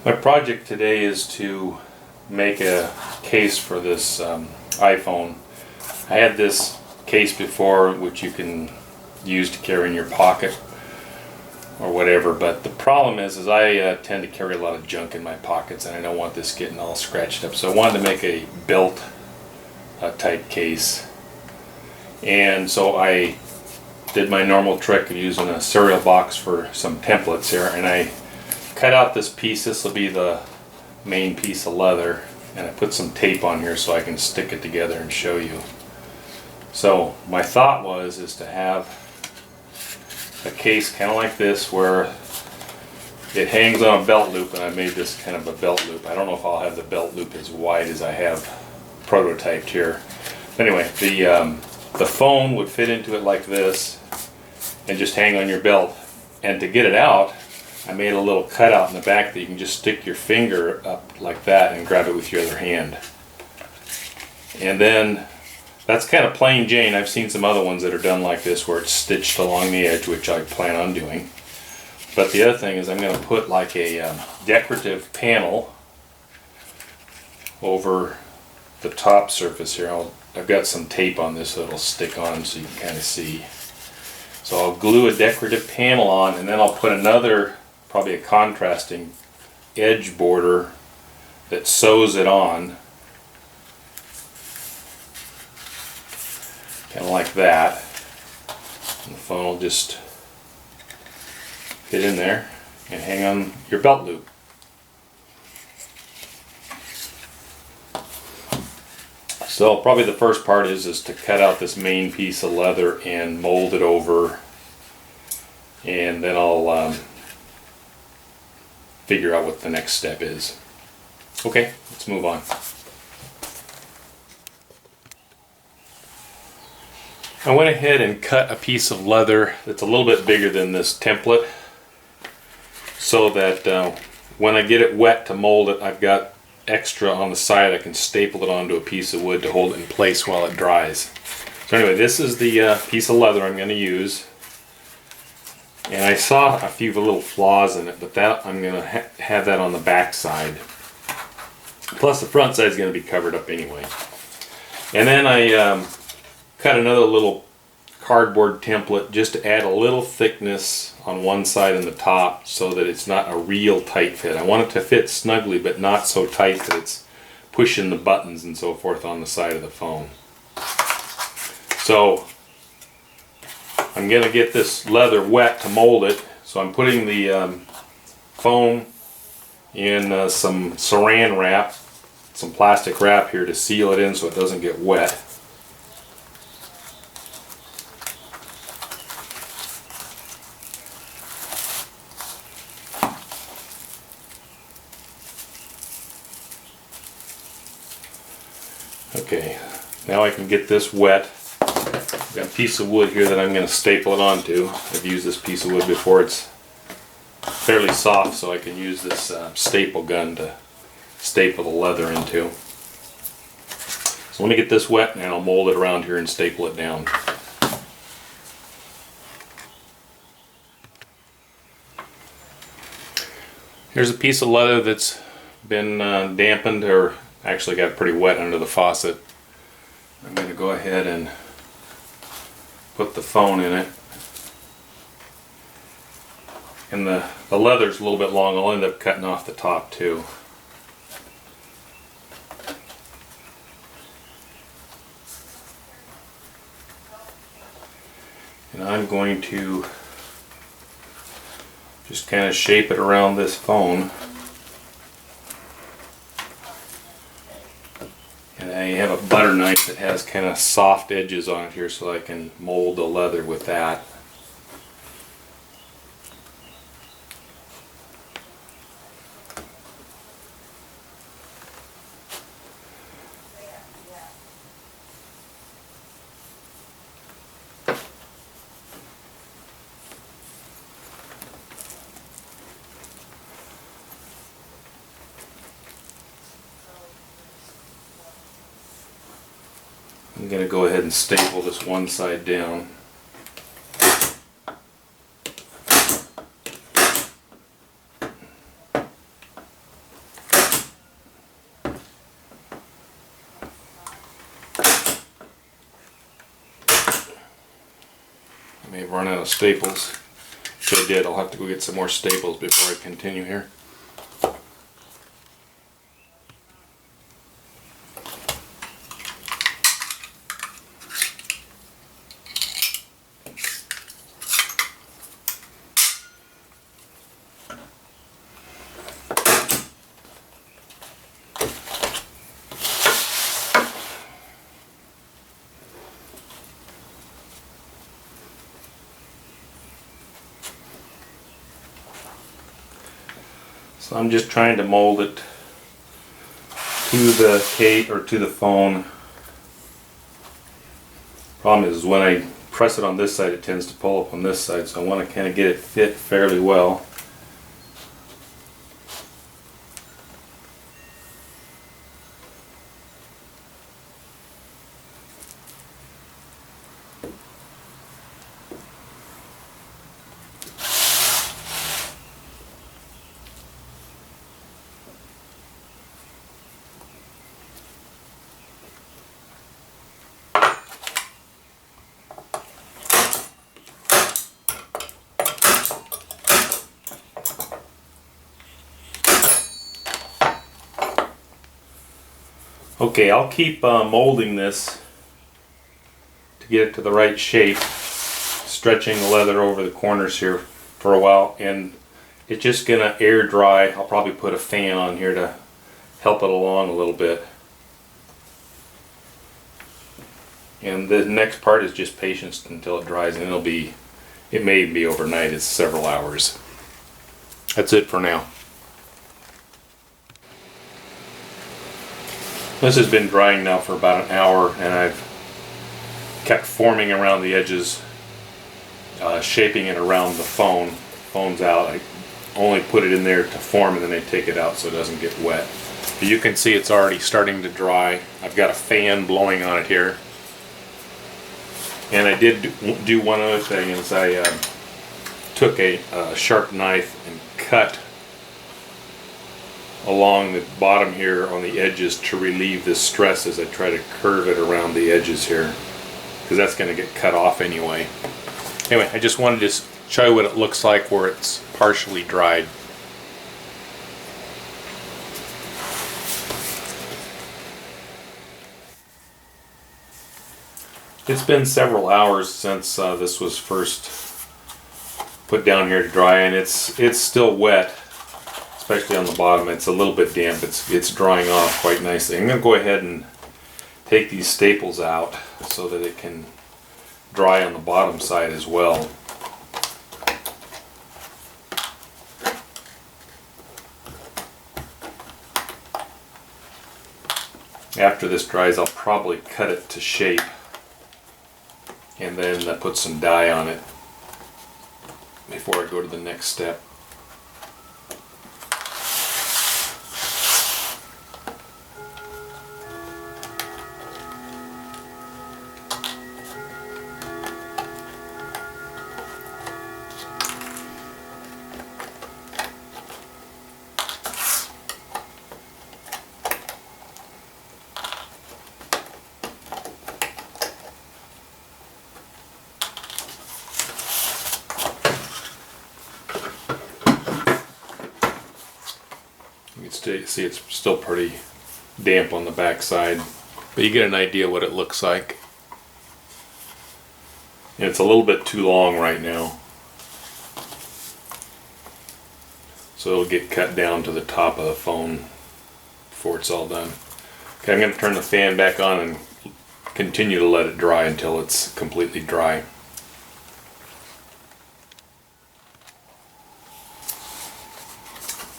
My project today is to make a case for this iPhone. I had this case before which you can use to carry in your pocket or whatever, but the problem is I tend to carry a lot of junk in my pockets and I don't want this getting all scratched up. So I wanted to make a belt type case, and so I did my normal trick of using a cereal box for some templates here, and I cut out this piece. This will be the main piece of leather, and I put some tape on here so I can stick it together and show you. So my thought is to have a case kind of like this where it hangs on a belt loop, and I made this kind of a belt loop. I don't know if I'll have the belt loop as wide as I have prototyped here. But anyway, the phone would fit into it like this and just hang on your belt. And to get it out, I made a little cutout in the back that you can just stick your finger up like that and grab it with your other hand. And then that's kind of plain Jane. I've seen some other ones that are done like this where it's stitched along the edge, which I plan on doing. But the other thing is I'm going to put like a decorative panel over the top surface here. I've got some tape on this so it'll stick on so you can kind of see. So I'll glue a decorative panel on, and then I'll put another, probably a contrasting edge border that sews it on, kind of like that. And the phone will just fit in there and hang on your belt loop. So probably the first part is to cut out this main piece of leather and mold it over, and then I'll figure out what the next step is. Okay, let's move on. I went ahead and cut a piece of leather that's a little bit bigger than this template so that when I get it wet to mold it, I've got extra on the side. I can staple it onto a piece of wood to hold it in place while it dries. So anyway, this is the piece of leather I'm going to use. And I saw a few little flaws in it, but that I'm going to have that on the back side. Plus the front side is going to be covered up anyway. And then I cut another little cardboard template just to add a little thickness on one side and the top so that it's not a real tight fit. I want it to fit snugly but not so tight that it's pushing the buttons and so forth on the side of the phone. So I'm going to get this leather wet to mold it, so I'm putting the foam in some saran wrap, some plastic wrap here to seal it in so it doesn't get wet. Okay, now I can get this wet. I've got a piece of wood here that I'm going to staple it onto. I've used this piece of wood before. It's fairly soft, so I can use this staple gun to staple the leather into. So let me get this wet and I'll mold it around here and staple it down. Here's a piece of leather that's been dampened, or actually got pretty wet under the faucet. I'm going to go ahead and put the phone in it. And the leather's a little bit long. I'll end up cutting off the top too. And I'm going to just kind of shape it around this phone. And I have a butter knife that has kind of soft edges on it here so I can mold the leather with that. I'm going to go ahead and staple this one side down. May have run out of staples. If I did, I'll have to go get some more staples before I continue here. So I'm just trying to mold it to the case or to the phone. Problem is when I press it on this side, it tends to pull up on this side, so I want to kind of get it fit fairly well. Okay, I'll keep molding this to get it to the right shape, stretching the leather over the corners here for a while, and it's just gonna air dry. I'll probably put a fan on here to help it along a little bit. And the next part is just patience until it dries, and it may be overnight, it's several hours. That's it for now. This has been drying now for about an hour, and I've kept forming around the edges, shaping it around the phone. Phone's out. I only put it in there to form, and then I take it out so it doesn't get wet. But you can see it's already starting to dry. I've got a fan blowing on it here. And I did do one other thing, is I took a sharp knife and cut along the bottom here on the edges to relieve this stress as I try to curve it around the edges here, because that's going to get cut off anyway. Anyway, I just wanted to show you what it looks like where it's partially dried. It's been several hours since this was first put down here to dry, and it's still wet, especially on the bottom. It's a little bit damp. It's drying off quite nicely. I'm going to go ahead and take these staples out so that it can dry on the bottom side as well. After this dries, I'll probably cut it to shape and then put some dye on it before I go to the next step. You can see it's still pretty damp on the back side, but you get an idea what it looks like. And it's a little bit too long right now, so it'll get cut down to the top of the phone before it's all done. Okay, I'm going to turn the fan back on and continue to let it dry until it's completely dry.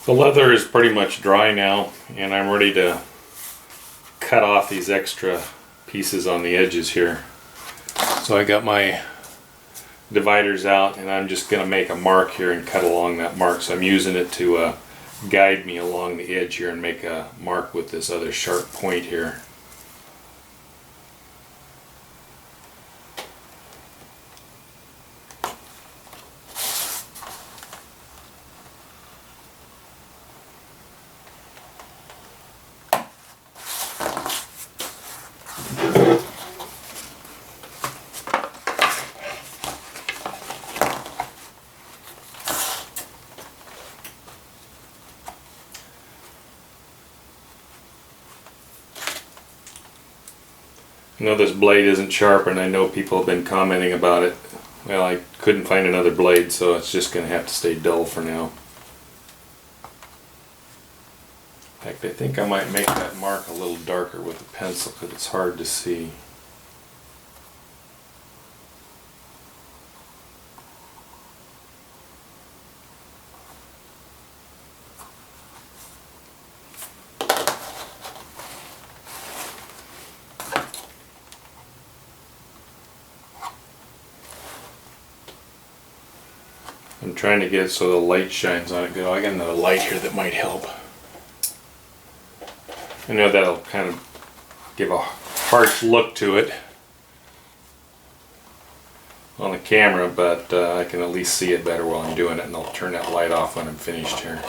The leather is pretty much dry now, and I'm ready to cut off these extra pieces on the edges here. So I got my dividers out, and I'm just going to make a mark here and cut along that mark. So I'm using it to guide me along the edge here and make a mark with this other sharp point here. I know this blade isn't sharp, and I know people have been commenting about it. Well, I couldn't find another blade, so it's just going to have to stay dull for now. In fact, I think I might make that mark a little darker with a pencil because it's hard to see. I'm trying to get it so the light shines on it good. Oh, I got another light here that might help. I know that'll kind of give a harsh look to it on the camera, but I can at least see it better while I'm doing it, and I'll turn that light off when I'm finished here.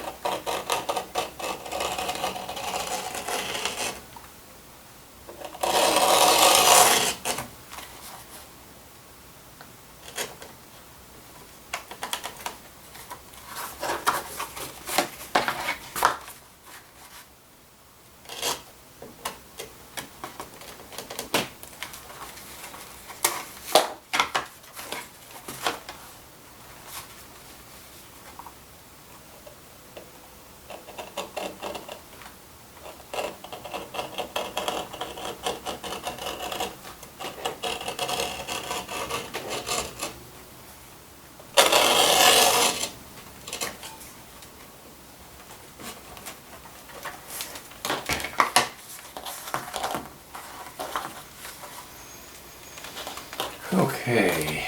Okay.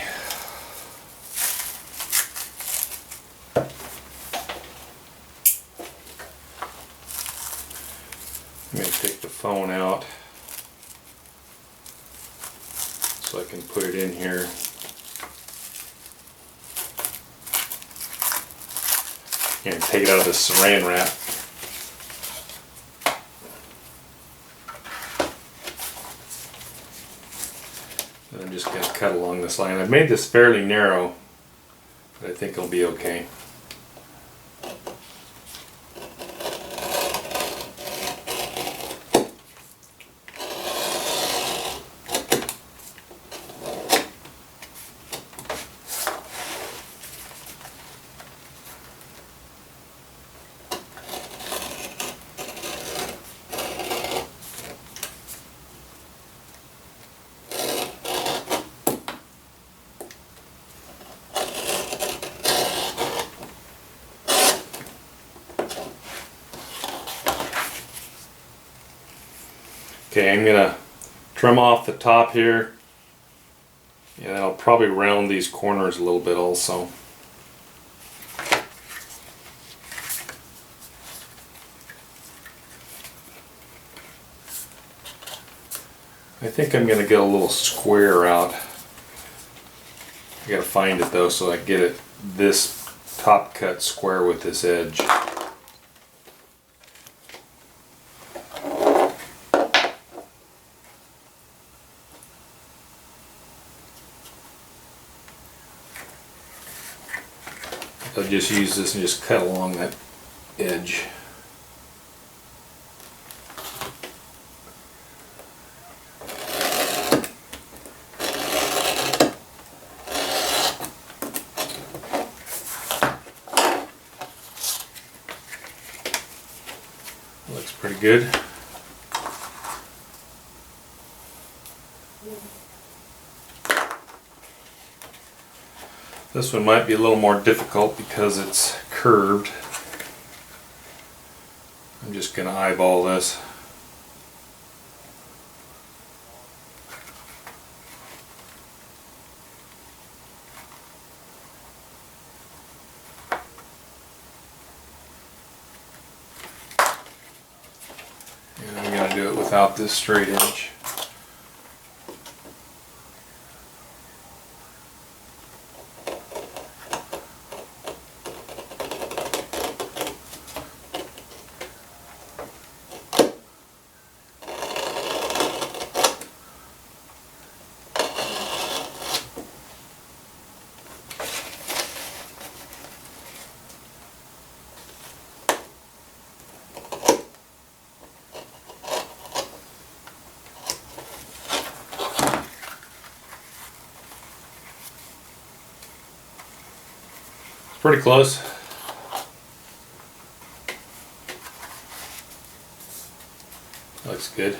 I'm going to take the phone out so I can put it in here. And take it out of the saran wrap. And I'm just going to cut along this line. I've made this fairly narrow, but I think it'll be okay. Okay, I'm going to trim off the top here, and I'll probably round these corners a little bit also. I think I'm going to get a little square out. I got to find it though so I get it this top cut square with this edge. I'll just use this and just cut along that edge. Looks pretty good. This one might be a little more difficult because it's curved. I'm just going to eyeball this. And I'm going to do it without this straight edge. Pretty close. Looks good.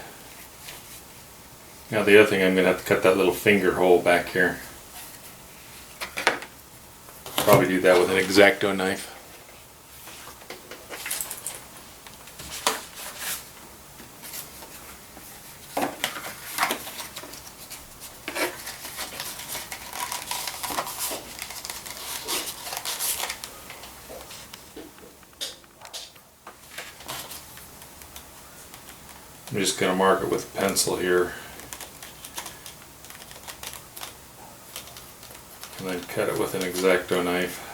Now the other thing, I'm going to have to cut that little finger hole back here. Probably do that with an X-Acto knife. I'm just going to mark it with a pencil here. And then cut it with an X-Acto knife.